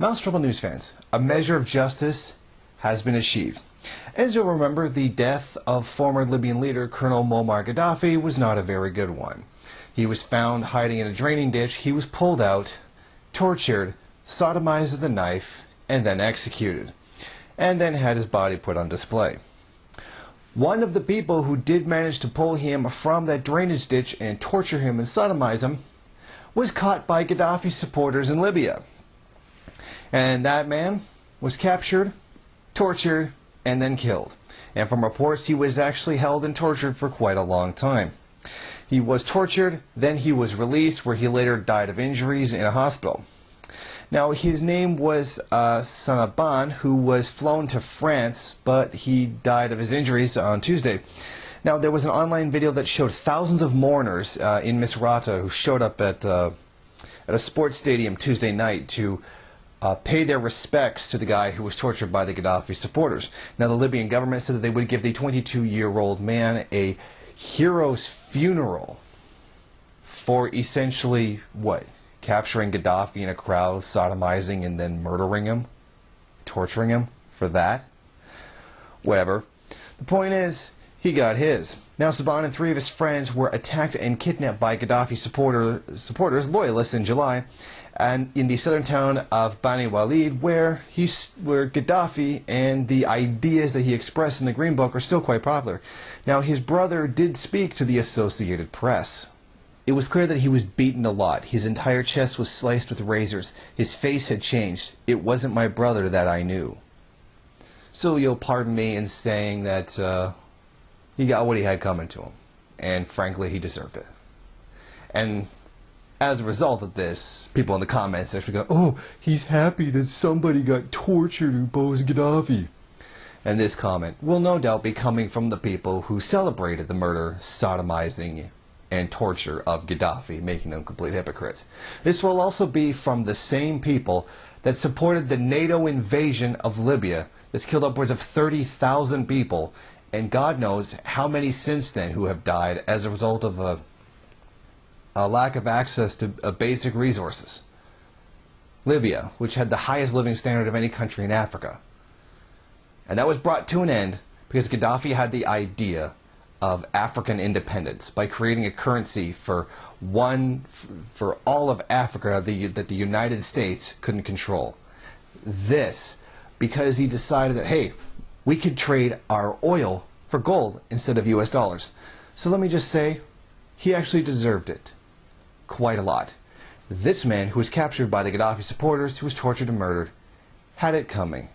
Mouse Trouble News fans, a measure of justice has been achieved. As you'll remember, the death of former Libyan leader Colonel Muammar Gaddafi was not a very good one. He was found hiding in a draining ditch. He was pulled out, tortured, sodomized with a knife, and then executed, and then had his body put on display. One of the people who did manage to pull him from that drainage ditch and torture him and sodomize him was caught by Gaddafi supporters in Libya. And that man was captured, tortured, and then killed. And from reports, he was actually held and tortured for quite a long time. He was tortured, then he was released, where he later died of injuries in a hospital. Now, his name was Sanaban, who was flown to France, but he died of his injuries on Tuesday. Now, there was an online video that showed thousands of mourners in Misrata who showed up at a sports stadium Tuesday night to pay their respects to the guy who was tortured by the Gaddafi supporters. Now, the Libyan government said that they would give the 22-year-old man a hero's funeral for essentially, what? Capturing Gaddafi in a crowd, sodomizing, and then murdering him? Torturing him for that? Whatever. The point is, he got his. Now, Saban and 3 of his friends were attacked and kidnapped by Gaddafi supporters, loyalists, in July, and in the southern town of Bani Walid, where Gaddafi and the ideas that he expressed in the Green Book are still quite popular. Now, his brother did speak to the Associated Press. It was clear that he was beaten a lot. His entire chest was sliced with razors. His face had changed. It wasn't my brother that I knew. So you'll pardon me in saying that he got what he had coming to him. And frankly, he deserved it. And as a result of this, people in the comments actually go, "Oh, he's happy that somebody got tortured who opposed Gaddafi." And this comment will no doubt be coming from the people who celebrated the murder, sodomizing, and torture of Gaddafi, making them complete hypocrites. This will also be from the same people that supported the NATO invasion of Libya that's killed upwards of 30,000 people, and God knows how many since then who have died as a result of a lack of access to basic resources. Libya, which had the highest living standard of any country in Africa. And that was brought to an end because Gaddafi had the idea of African independence by creating a currency for all of Africa that the United States couldn't control. This because he decided that, hey, we could trade our oil for gold instead of US dollars. So let me just say, he actually deserved it quite a lot. This man, who was captured by the Gaddafi supporters, who was tortured and murdered, had it coming.